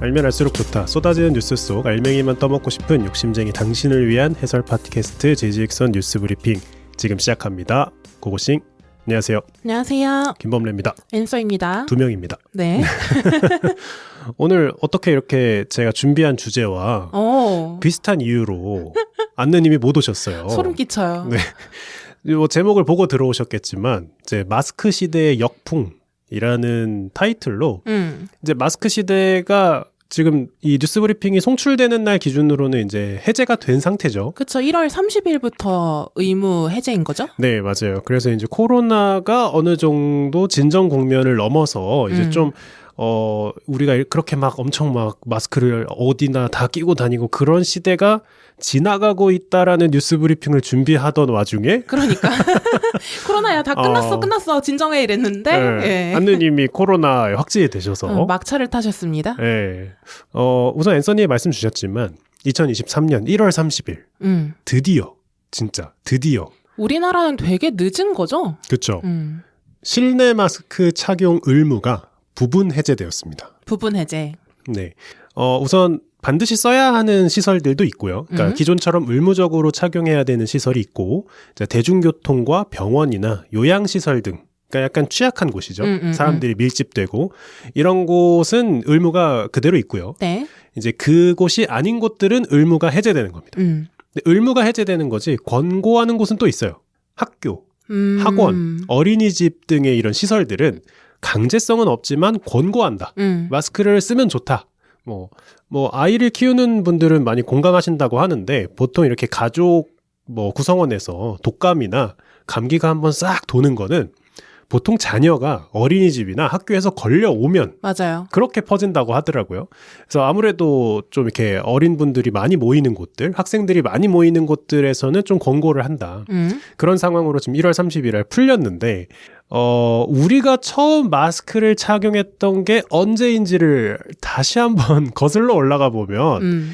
알면 알수록 좋다. 쏟아지는 뉴스 속 알맹이만 떠먹고 싶은 욕심쟁이 당신을 위한 해설 팟캐스트 JGX 뉴스 브리핑 지금 시작합니다. 고고싱. 안녕하세요. 안녕하세요. 김범래입니다. 앤서입니다. 두 명입니다. 네. 오늘 어떻게 이렇게 제가 준비한 주제와 비슷한 이유로 안느님이 못 오셨어요. 소름 끼쳐요. 네. 뭐 제목을 보고 들어오셨겠지만 이제 마스크 시대의 역풍이라는 타이틀로 이제 마스크 시대가 지금 이 뉴스 브리핑이 송출되는 날 기준으로는 이제 해제가 된 상태죠. 그렇죠. 1월 30일부터 의무 해제인 거죠? 네, 맞아요. 그래서 이제 코로나가 어느 정도 진정 국면을 넘어서 이제 좀 우리가 그렇게 막 엄청 막 마스크를 어디나 다 끼고 다니고 그런 시대가 지나가고 있다라는 뉴스 브리핑을 준비하던 와중에 그러니까 코로나야 다 끝났어 진정해 이랬는데 네, 안느님이 코로나에 확진이 되셔서 막차를 타셨습니다. 네. 우선 앤서니 말씀 주셨지만 2023년 1월 30일 드디어 우리나라는 되게 늦은 거죠? 그렇죠. 실내 마스크 착용 의무가 부분 해제되었습니다. 부분 해제. 네. 우선 반드시 써야 하는 시설들도 있고요. 그러니까 기존처럼 의무적으로 착용해야 되는 시설이 있고, 대중교통과 병원이나 요양시설 등, 그러니까 약간 취약한 곳이죠. 사람들이 밀집되고 이런 곳은 의무가 그대로 있고요. 네. 이제 그곳이 아닌 곳들은 의무가 해제되는 겁니다. 근데 의무가 해제되는 거지 권고하는 곳은 또 있어요. 학교, 학원, 어린이집 등의 이런 시설들은 강제성은 없지만 권고한다. 마스크를 쓰면 좋다. 뭐 아이를 키우는 분들은 많이 공감하신다고 하는데 보통 이렇게 가족 구성원에서 독감이나 감기가 한번 싹 도는 거는 보통 자녀가 어린이집이나 학교에서 걸려오면 맞아요. 그렇게 퍼진다고 하더라고요. 그래서 아무래도 좀 이렇게 어린 분들이 많이 모이는 곳들, 학생들이 많이 모이는 곳들에서는 좀 권고를 한다. 그런 상황으로 지금 1월 30일에 풀렸는데 우리가 처음 마스크를 착용했던 게 언제인지를 다시 한번 거슬러 올라가 보면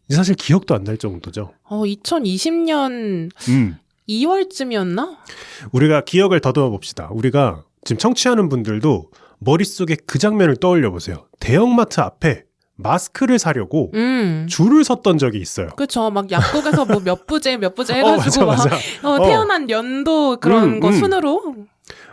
사실 기억도 안 날 정도죠. 2020년 2월쯤이었나? 우리가 기억을 더듬어 봅시다. 우리가 지금 청취하는 분들도 머릿속에 그 장면을 떠올려 보세요. 대형마트 앞에 마스크를 사려고 줄을 섰던 적이 있어요. 그렇죠. 막 약국에서 뭐 몇 부제 해가지고 맞아. 태어난 연도 그런 거 순으로.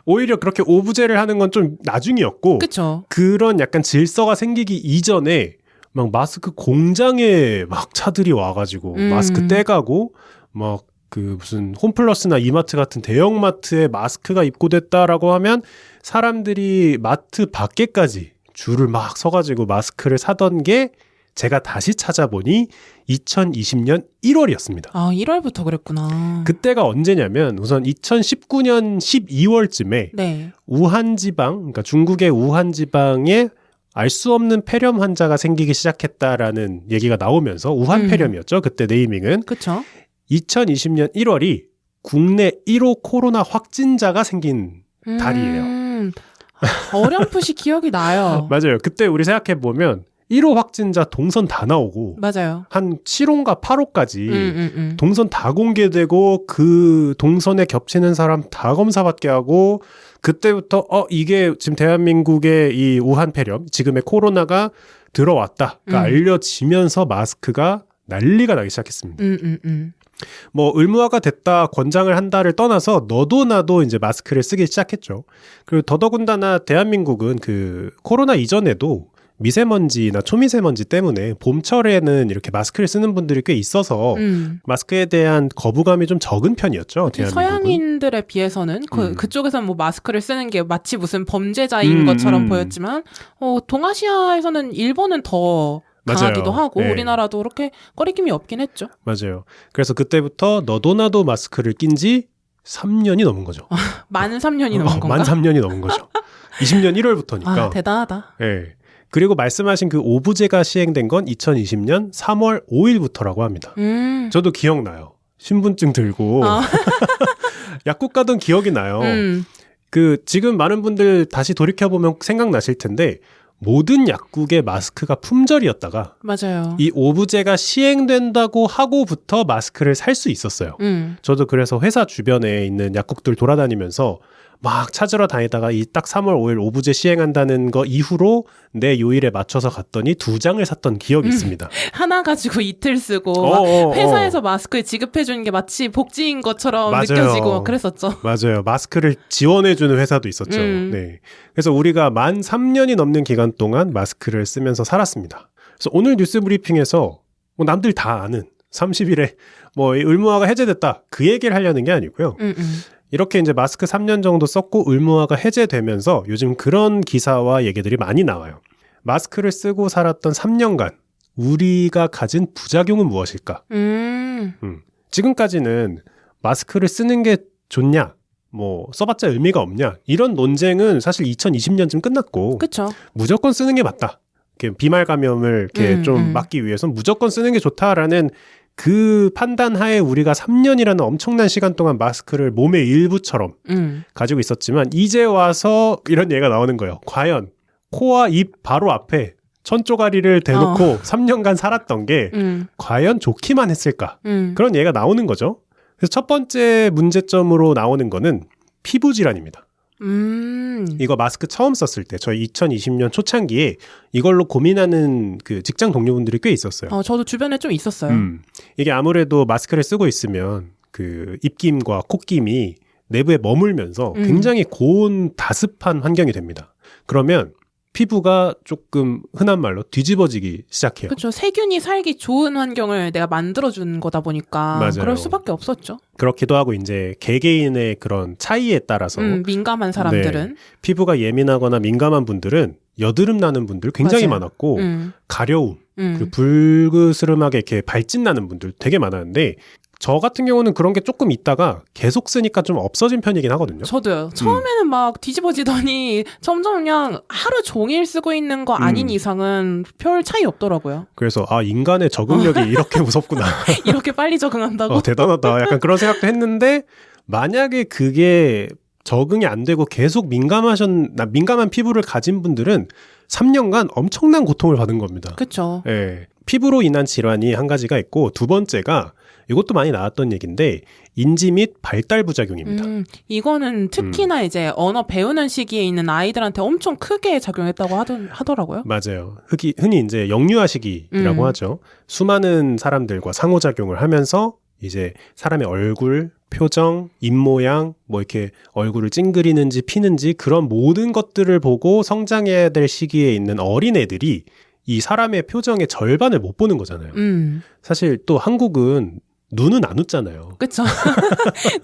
오히려 그렇게 오부제를 하는 건 좀 나중이었고 그쵸. 그런 약간 질서가 생기기 이전에 막 마스크 공장에 막 차들이 와가지고 마스크 떼가고 막 그 무슨 홈플러스나 이마트 같은 대형마트에 마스크가 입고됐다라고 하면 사람들이 마트 밖에까지 줄을 막 서가지고 마스크를 사던 게 제가 다시 찾아보니 2020년 1월이었습니다. 1월부터 그랬구나. 그때가 언제냐면 우선 2019년 12월쯤에 네. 우한 지방, 그러니까 중국의 우한 지방에 알 수 없는 폐렴 환자가 생기기 시작했다라는 얘기가 나오면서 우한 폐렴이었죠. 그때 네이밍은. 그렇죠. 2020년 1월이 국내 1호 코로나 확진자가 생긴 달이에요. 어렴풋이 기억이 나요. 맞아요. 그때 우리 생각해보면 1호 확진자 동선 다 나오고 맞아요. 한 7호인가 8호까지 동선 다 공개되고 그 동선에 겹치는 사람 다 검사받게 하고 그때부터 이게 지금 대한민국의 이 우한 폐렴, 지금의 코로나가 들어왔다가 알려지면서 마스크가 난리가 나기 시작했습니다. 뭐 의무화가 됐다, 권장을 한다를 떠나서 너도 나도 이제 마스크를 쓰기 시작했죠. 그리고 더더군다나 대한민국은 그 코로나 이전에도 미세먼지나 초미세먼지 때문에 봄철에는 이렇게 마스크를 쓰는 분들이 꽤 있어서 마스크에 대한 거부감이 좀 적은 편이었죠. 대한민국은. 서양인들에 비해서는 그쪽에서는 뭐 마스크를 쓰는 게 마치 무슨 범죄자인 것처럼 보였지만 동아시아에서는 일본은 더 강하기도 하고 네. 우리나라도 그렇게 꺼리낌이 없긴 했죠. 맞아요. 그래서 그때부터 너도 나도 마스크를 낀 지 3년이 넘은 거죠. 만 3년이 넘은 건가? 만 3년이 넘은 거죠. 20년 1월부터니까. 대단하다. 네. 그리고 말씀하신 그 오부제가 시행된 건 2020년 3월 5일부터라고 합니다. 저도 기억나요. 신분증 들고 약국 가던 기억이 나요. 그 지금 많은 분들 다시 돌이켜보면 생각나실 텐데 모든 약국의 마스크가 품절이었다가 맞아요. 이 오부제가 시행된다고 하고부터 마스크를 살 수 있었어요. 저도 그래서 회사 주변에 있는 약국들 돌아다니면서 막 찾으러 다니다가 이 딱 3월 5일 오부제 시행한다는 거 이후로 내 요일에 맞춰서 갔더니 2장을 샀던 기억이 있습니다. 하나 가지고 이틀 쓰고 회사에서 마스크 지급해주는 게 마치 복지인 것처럼 맞아요. 느껴지고 그랬었죠. 맞아요. 마스크를 지원해주는 회사도 있었죠. 네. 그래서 우리가 만 3년이 넘는 기간 동안 마스크를 쓰면서 살았습니다. 그래서 오늘 뉴스 브리핑에서 뭐 남들 다 아는 30일에 뭐 의무화가 해제됐다 그 얘기를 하려는 게 아니고요. 이렇게 이제 마스크 3년 정도 썼고 의무화가 해제되면서 요즘 그런 기사와 얘기들이 많이 나와요. 마스크를 쓰고 살았던 3년간 우리가 가진 부작용은 무엇일까? 지금까지는 마스크를 쓰는 게 좋냐? 뭐 써봤자 의미가 없냐? 이런 논쟁은 사실 2020년쯤 끝났고 그쵸. 무조건 쓰는 게 맞다. 이렇게 비말 감염을 이렇게 좀 막기 위해서는 무조건 쓰는 게 좋다라는 그 판단하에 우리가 3년이라는 엄청난 시간 동안 마스크를 몸의 일부처럼 가지고 있었지만 이제 와서 이런 얘기가 나오는 거예요. 과연 코와 입 바로 앞에 천조가리를 대놓고 3년간 살았던 게 과연 좋기만 했을까? 그런 얘기가 나오는 거죠. 그래서 첫 번째 문제점으로 나오는 거는 피부 질환입니다. 이거 마스크 처음 썼을 때 저희 2020년 초창기에 이걸로 고민하는 그 직장 동료분들이 꽤 있었어요. 저도 주변에 좀 있었어요. 이게 아무래도 마스크를 쓰고 있으면 그 입김과 콧김이 내부에 머물면서 굉장히 고온 다습한 환경이 됩니다. 그러면 피부가 조금 흔한 말로 뒤집어지기 시작해요. 그렇죠. 세균이 살기 좋은 환경을 내가 만들어준 거다 보니까 맞아요. 그럴 수밖에 없었죠. 그렇기도 하고 이제 개개인의 그런 차이에 따라서 민감한 사람들은 네, 피부가 예민하거나 민감한 분들은 여드름 나는 분들 굉장히 맞아요. 많았고 가려움, 그리고 불그스름하게 이렇게 발진 나는 분들 되게 많았는데 저 같은 경우는 그런 게 조금 있다가 계속 쓰니까 좀 없어진 편이긴 하거든요. 저도요. 처음에는 막 뒤집어지더니 점점 그냥 하루 종일 쓰고 있는 거 아닌 이상은 별 차이 없더라고요. 그래서 인간의 적응력이 이렇게 무섭구나. 이렇게 빨리 적응한다고? 대단하다. 약간 그런 생각도 했는데 만약에 그게 적응이 안 되고 계속 민감한 피부를 가진 분들은 3년간 엄청난 고통을 받은 겁니다. 그렇죠. 예. 피부로 인한 질환이 한 가지가 있고 두 번째가 이것도 많이 나왔던 얘기인데 인지 및 발달 부작용입니다. 이거는 특히나 이제 언어 배우는 시기에 있는 아이들한테 엄청 크게 작용했다고 하더라고요. 맞아요. 흔히 이제 영유아 시기라고 하죠. 수많은 사람들과 상호작용을 하면서 이제 사람의 얼굴, 표정, 입모양, 뭐 이렇게 얼굴을 찡그리는지 피는지 그런 모든 것들을 보고 성장해야 될 시기에 있는 어린애들이 이 사람의 표정의 절반을 못 보는 거잖아요. 사실 또 한국은 눈은 안 웃잖아요. 그렇죠.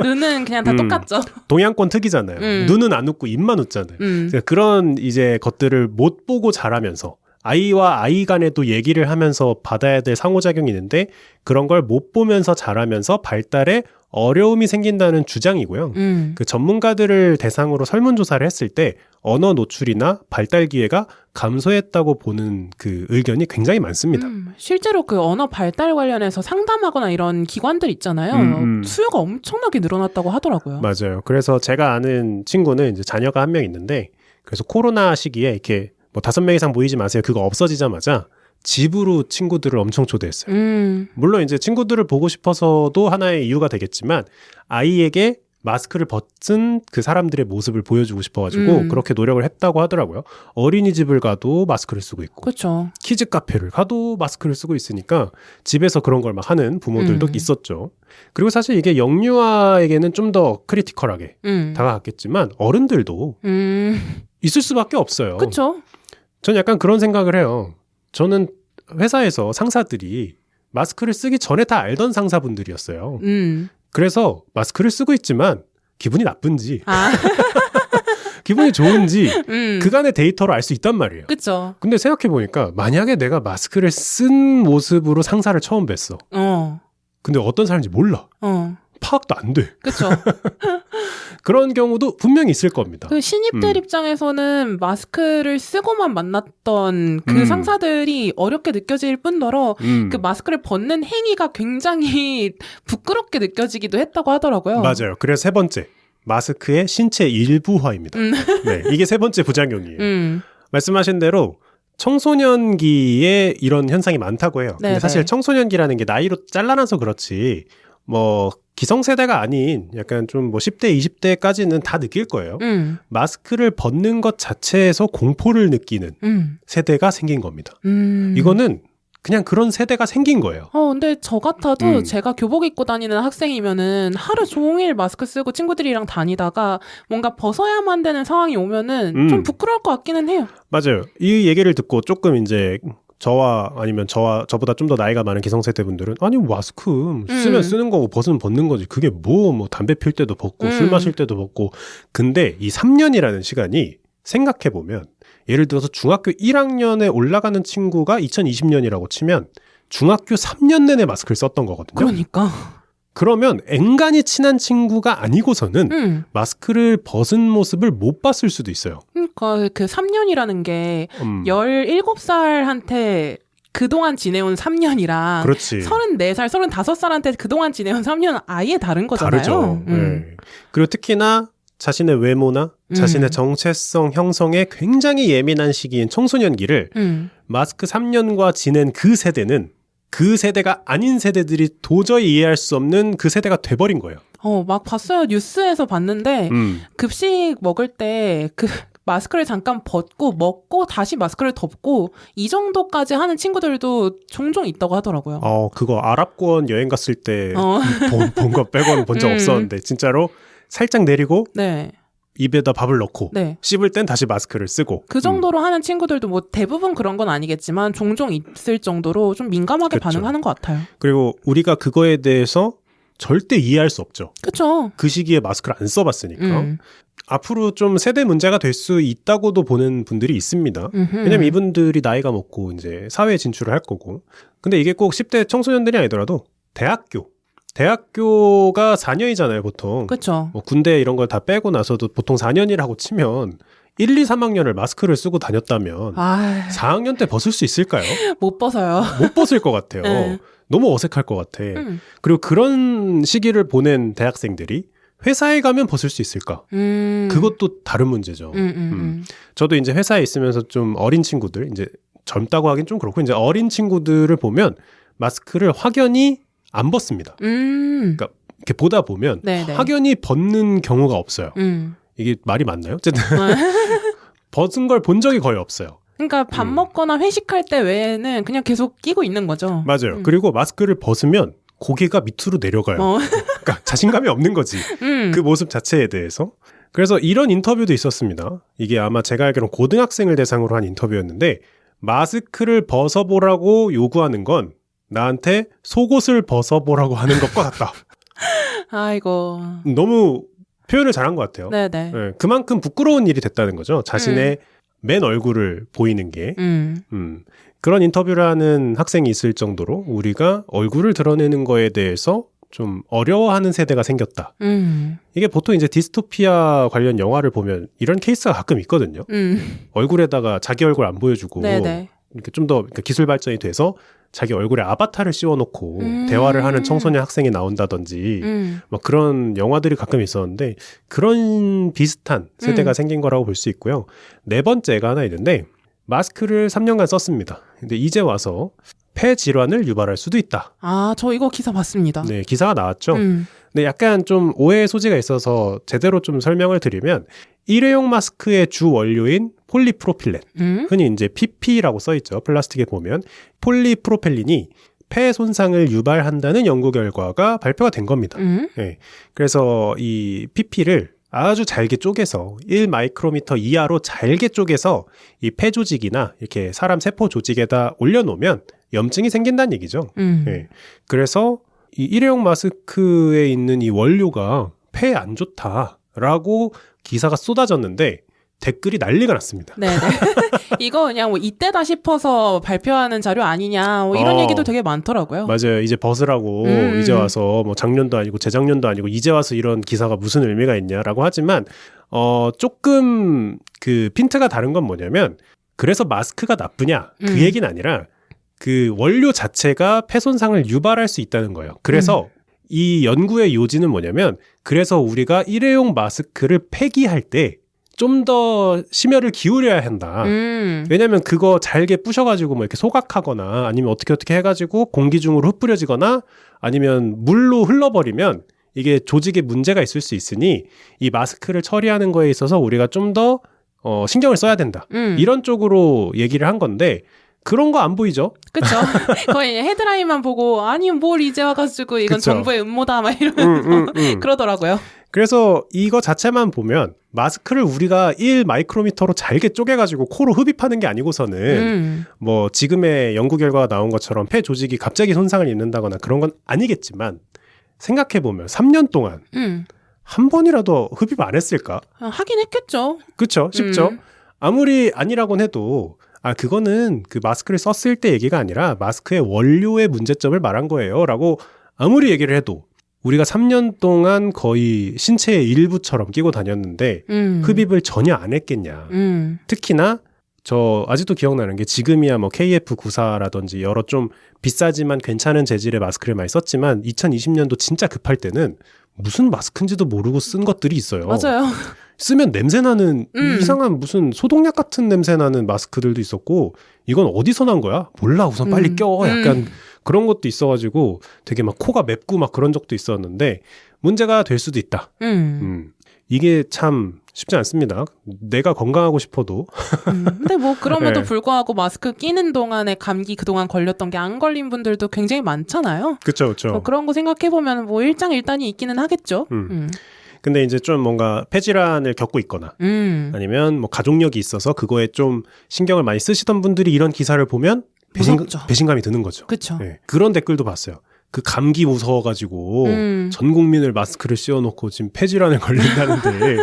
눈은 그냥 다 똑같죠. 동양권 특이잖아요. 눈은 안 웃고 입만 웃잖아요. 그런 이제 것들을 못 보고 자라면서 아이와 아이 간에도 얘기를 하면서 받아야 될 상호작용이 있는데 그런 걸 못 보면서 자라면서 발달에 어려움이 생긴다는 주장이고요. 그 전문가들을 대상으로 설문조사를 했을 때 언어 노출이나 발달 기회가 감소했다고 보는 그 의견이 굉장히 많습니다. 실제로 그 언어 발달 관련해서 상담하거나 이런 기관들 있잖아요. 수요가 엄청나게 늘어났다고 하더라고요. 맞아요. 그래서 제가 아는 친구는 이제 자녀가 한 명 있는데 그래서 코로나 시기에 이렇게 뭐 5명 이상 모이지 마세요. 그거 없어지자마자 집으로 친구들을 엄청 초대했어요. 물론 이제 친구들을 보고 싶어서도 하나의 이유가 되겠지만 아이에게 마스크를 벗은 그 사람들의 모습을 보여주고 싶어가지고 그렇게 노력을 했다고 하더라고요. 어린이집을 가도 마스크를 쓰고 있고 그렇죠. 키즈 카페를 가도 마스크를 쓰고 있으니까 집에서 그런 걸 막 하는 부모들도 있었죠. 그리고 사실 이게 영유아에게는 좀 더 크리티컬하게 다가갔겠지만 어른들도 있을 수밖에 없어요. 그렇죠. 전 약간 그런 생각을 해요. 저는 회사에서 상사들이 마스크를 쓰기 전에 다 알던 상사분들이었어요. 그래서 마스크를 쓰고 있지만 기분이 나쁜지 기분이 좋은지 그간의 데이터로 알 수 있단 말이에요. 그렇죠. 근데 생각해보니까 만약에 내가 마스크를 쓴 모습으로 상사를 처음 뵀어. 근데 어떤 사람인지 몰라. 파악도 안 돼. 그렇죠. 그런 경우도 분명히 있을 겁니다. 그 신입들 입장에서는 마스크를 쓰고만 만났던 그 상사들이 어렵게 느껴질 뿐더러 그 마스크를 벗는 행위가 굉장히 부끄럽게 느껴지기도 했다고 하더라고요. 맞아요. 그래서 세 번째, 마스크의 신체 일부화입니다. 네, 이게 세 번째 부작용이에요. 말씀하신 대로 청소년기에 이런 현상이 많다고 해요. 근데 사실 청소년기라는 게 나이로 잘라놔서 그렇지 뭐 기성세대가 아닌 약간 좀 뭐 10대, 20대까지는 다 느낄 거예요. 마스크를 벗는 것 자체에서 공포를 느끼는 세대가 생긴 겁니다. 이거는 그냥 그런 세대가 생긴 거예요. 근데 저 같아도 제가 교복 입고 다니는 학생이면은 하루 종일 마스크 쓰고 친구들이랑 다니다가 뭔가 벗어야만 되는 상황이 오면은 좀 부끄러울 것 같기는 해요. 맞아요. 이 얘기를 듣고 조금 이제 저와 아니면 저보다 좀 더 나이가 많은 기성세대 분들은 아니 마스크 쓰면 쓰는 거고 벗으면 벗는 거지. 그게 뭐 담배 필 때도 벗고 술 마실 때도 벗고. 근데 이 3년이라는 시간이 생각해보면 예를 들어서 중학교 1학년에 올라가는 친구가 2020년이라고 치면 중학교 3년 내내 마스크를 썼던 거거든요. 그러니까. 그러면 앵간히 친한 친구가 아니고서는 마스크를 벗은 모습을 못 봤을 수도 있어요. 그러니까 그 3년이라는 게 17살한테 그동안 지내온 3년이랑 그렇지. 34살, 35살한테 그동안 지내온 3년은 아예 다른 거잖아요. 다르죠. 네. 그리고 특히나 자신의 외모나 자신의 정체성 형성에 굉장히 예민한 시기인 청소년기를 마스크 3년과 지낸 그 세대는 그 세대가 아닌 세대들이 도저히 이해할 수 없는 그 세대가 돼버린 거예요. 막 봤어요. 뉴스에서 봤는데 급식 먹을 때 그 마스크를 잠깐 벗고 먹고 다시 마스크를 덮고 이 정도까지 하는 친구들도 종종 있다고 하더라고요. 그거 아랍권 여행 갔을 때 본 거 빼고는 본 적 없었는데 진짜로 살짝 내리고 네. 입에다 밥을 넣고 네. 씹을 땐 다시 마스크를 쓰고 그 정도로 하는 친구들도 뭐 대부분 그런 건 아니겠지만 종종 있을 정도로 좀 민감하게 그쵸. 반응하는 것 같아요. 그리고 우리가 그거에 대해서 절대 이해할 수 없죠. 그렇죠. 그 시기에 마스크를 안 써봤으니까. 앞으로 좀 세대 문제가 될 수 있다고도 보는 분들이 있습니다. 왜냐면 이분들이 나이가 먹고 이제 사회에 진출을 할 거고. 근데 이게 꼭 10대 청소년들이 아니더라도 대학교가 4년이잖아요, 보통. 그렇죠. 뭐 군대 이런 걸 다 빼고 나서도 보통 4년이라고 치면 1, 2, 3학년을 마스크를 쓰고 다녔다면 4학년 때 벗을 수 있을까요? 못 벗어요. 못 벗을 것 같아요. 네. 너무 어색할 것 같아. 그리고 그런 시기를 보낸 대학생들이 회사에 가면 벗을 수 있을까? 그것도 다른 문제죠. 저도 이제 회사에 있으면서 좀 어린 친구들, 이제 젊다고 하긴 좀 그렇고, 이제 어린 친구들을 보면 마스크를 확연히 안 벗습니다. 그러니까 이렇게 보다 보면 네네. 확연히 벗는 경우가 없어요. 이게 말이 맞나요? 어쨌든 벗은 걸 본 적이 거의 없어요. 그러니까 밥 먹거나 회식할 때 외에는 그냥 계속 끼고 있는 거죠. 맞아요. 그리고 마스크를 벗으면 고개가 밑으로 내려가요. 그러니까 자신감이 없는 거지. 그 모습 자체에 대해서. 그래서 이런 인터뷰도 있었습니다. 이게 아마 제가 알기로는 고등학생을 대상으로 한 인터뷰였는데 마스크를 벗어보라고 요구하는 건 나한테 속옷을 벗어보라고 하는 것과 같다. 아이고. 너무 표현을 잘한 것 같아요. 네네. 네, 그만큼 부끄러운 일이 됐다는 거죠. 자신의 맨 얼굴을 보이는 게. 그런 인터뷰를 하는 학생이 있을 정도로 우리가 얼굴을 드러내는 거에 대해서 좀 어려워하는 세대가 생겼다. 이게 보통 이제 디스토피아 관련 영화를 보면 이런 케이스가 가끔 있거든요. 얼굴에다가 자기 얼굴 안 보여주고 네네. 이렇게 좀 더 기술 발전이 돼서 자기 얼굴에 아바타를 씌워놓고 대화를 하는 청소년 학생이 나온다든지 막 그런 영화들이 가끔 있었는데 그런 비슷한 세대가 생긴 거라고 볼 수 있고요. 네 번째가 하나 있는데 마스크를 3년간 썼습니다. 근데 이제 와서 폐 질환을 유발할 수도 있다. 저 이거 기사 봤습니다. 네, 기사가 나왔죠. 근데 약간 좀 오해의 소지가 있어서 제대로 좀 설명을 드리면 일회용 마스크의 주 원료인 폴리프로필렌, 흔히 이제 PP라고 써있죠. 플라스틱에 보면 폴리프로펠린이 폐 손상을 유발한다는 연구 결과가 발표가 된 겁니다. 네, 그래서 이 PP를 아주 잘게 쪼개서 1마이크로미터 이하로 잘게 쪼개서 이 폐 조직이나 이렇게 사람 세포 조직에다 올려놓으면 염증이 생긴다는 얘기죠. 네. 그래서 이 일회용 마스크에 있는 이 원료가 폐에 안 좋다라고 기사가 쏟아졌는데 댓글이 난리가 났습니다. 네네. 이거 그냥 뭐 이때다 싶어서 발표하는 자료 아니냐 뭐 이런 얘기도 되게 많더라고요. 맞아요. 이제 벗으라고 이제 와서 뭐 작년도 아니고 재작년도 아니고 이제 와서 이런 기사가 무슨 의미가 있냐라고 하지만 조금 그 핀트가 다른 건 뭐냐면 그래서 마스크가 나쁘냐 그 얘기는 아니라 그 원료 자체가 폐 손상을 유발할 수 있다는 거예요. 그래서 이 연구의 요지는 뭐냐면 그래서 우리가 일회용 마스크를 폐기할 때 좀 더 심혈을 기울여야 한다. 왜냐면 그거 잘게 부셔가지고 뭐 이렇게 소각하거나 아니면 어떻게 해가지고 공기 중으로 흩뿌려지거나 아니면 물로 흘러버리면 이게 조직에 문제가 있을 수 있으니 이 마스크를 처리하는 거에 있어서 우리가 좀 더 신경을 써야 된다. 이런 쪽으로 얘기를 한 건데 그런 거 안 보이죠? 그쵸. 거의 헤드라인만 보고 아니 뭘 이제 와가지고 이건 그쵸. 정부의 음모다 막 이러면서 그러더라고요. 그래서 이거 자체만 보면 마스크를 우리가 1마이크로미터로 잘게 쪼개가지고 코로 흡입하는 게 아니고서는 뭐 지금의 연구 결과가 나온 것처럼 폐 조직이 갑자기 손상을 입는다거나 그런 건 아니겠지만 생각해보면 3년 동안 한 번이라도 흡입 안 했을까? 하긴 했겠죠. 그쵸? 쉽죠? 아무리 아니라고는 해도 그거는 그 마스크를 썼을 때 얘기가 아니라 마스크의 원료의 문제점을 말한 거예요 라고 아무리 얘기를 해도 우리가 3년 동안 거의 신체의 일부처럼 끼고 다녔는데 흡입을 전혀 안 했겠냐. 특히나 저 아직도 기억나는 게 지금이야 뭐 KF94라든지 여러 좀 비싸지만 괜찮은 재질의 마스크를 많이 썼지만 2020년도 진짜 급할 때는 무슨 마스크인지도 모르고 쓴 것들이 있어요. 맞아요. 쓰면 냄새나는 이상한 무슨 소독약 같은 냄새나는 마스크들도 있었고 이건 어디서 난 거야? 몰라 우선 빨리 껴. 약간 그런 것도 있어가지고 되게 막 코가 맵고 막 그런 적도 있었는데 문제가 될 수도 있다. 이게 참 쉽지 않습니다. 내가 건강하고 싶어도. 근데 뭐 그럼에도 네. 불구하고 마스크 끼는 동안에 감기 그동안 걸렸던 게 안 걸린 분들도 굉장히 많잖아요. 그쵸. 그런 거 생각해보면 뭐 일장일단이 있기는 하겠죠. 근데 이제 좀 뭔가 폐질환을 겪고 있거나 아니면 뭐 가족력이 있어서 그거에 좀 신경을 많이 쓰시던 분들이 이런 기사를 보면 배신감이 드는 거죠. 그쵸. 네. 그런 댓글도 봤어요. 그 감기 무서워가지고 전 국민을 마스크를 씌워놓고 지금 폐질환에 걸린다는데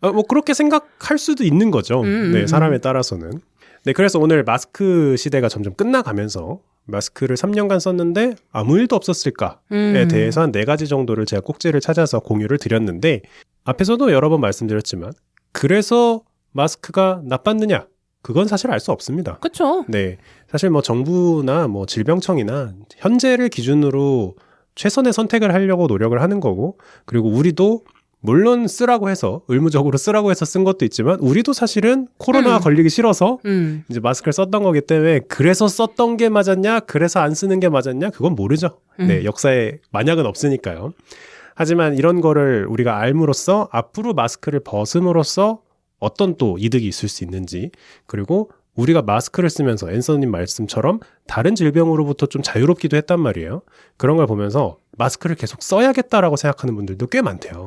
뭐 그렇게 생각할 수도 있는 거죠. 네, 사람에 따라서는. 네, 그래서 오늘 마스크 시대가 점점 끝나가면서 마스크를 3년간 썼는데 아무 일도 없었을까에 대해서 한 4가지 정도를 제가 꼭지를 찾아서 공유를 드렸는데 앞에서도 여러 번 말씀드렸지만 그래서 마스크가 나빴느냐? 그건 사실 알 수 없습니다. 그렇죠. 네, 사실 뭐 정부나 뭐 질병청이나 현재를 기준으로 최선의 선택을 하려고 노력을 하는 거고 그리고 우리도 물론 쓰라고 해서 의무적으로 쓰라고 해서 쓴 것도 있지만 우리도 사실은 코로나 걸리기 싫어서 이제 마스크를 썼던 거기 때문에 그래서 썼던 게 맞았냐 그래서 안 쓰는 게 맞았냐 그건 모르죠. 네, 역사에 만약은 없으니까요. 하지만 이런 거를 우리가 알므로써 앞으로 마스크를 벗음으로써 어떤 또 이득이 있을 수 있는지 그리고 우리가 마스크를 쓰면서 앤서님 말씀처럼 다른 질병으로부터 좀 자유롭기도 했단 말이에요. 그런 걸 보면서 마스크를 계속 써야겠다라고 생각하는 분들도 꽤 많대요.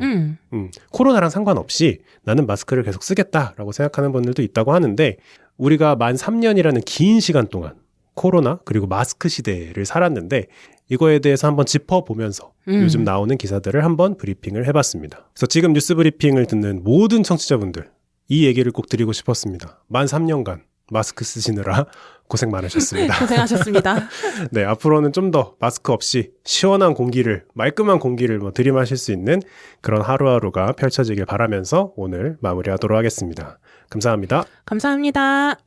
코로나랑 상관없이 나는 마스크를 계속 쓰겠다라고 생각하는 분들도 있다고 하는데 우리가 만 3년이라는 긴 시간 동안 코로나 그리고 마스크 시대를 살았는데 이거에 대해서 한번 짚어보면서 요즘 나오는 기사들을 한번 브리핑을 해봤습니다. 그래서 지금 뉴스 브리핑을 듣는 모든 청취자분들 이 얘기를 꼭 드리고 싶었습니다. 만 3년간 마스크 쓰시느라 고생 많으셨습니다. 고생하셨습니다. 네, 앞으로는 좀 더 마스크 없이 시원한 공기를, 말끔한 공기를 뭐 들이마실 수 있는 그런 하루하루가 펼쳐지길 바라면서 오늘 마무리하도록 하겠습니다. 감사합니다. 감사합니다.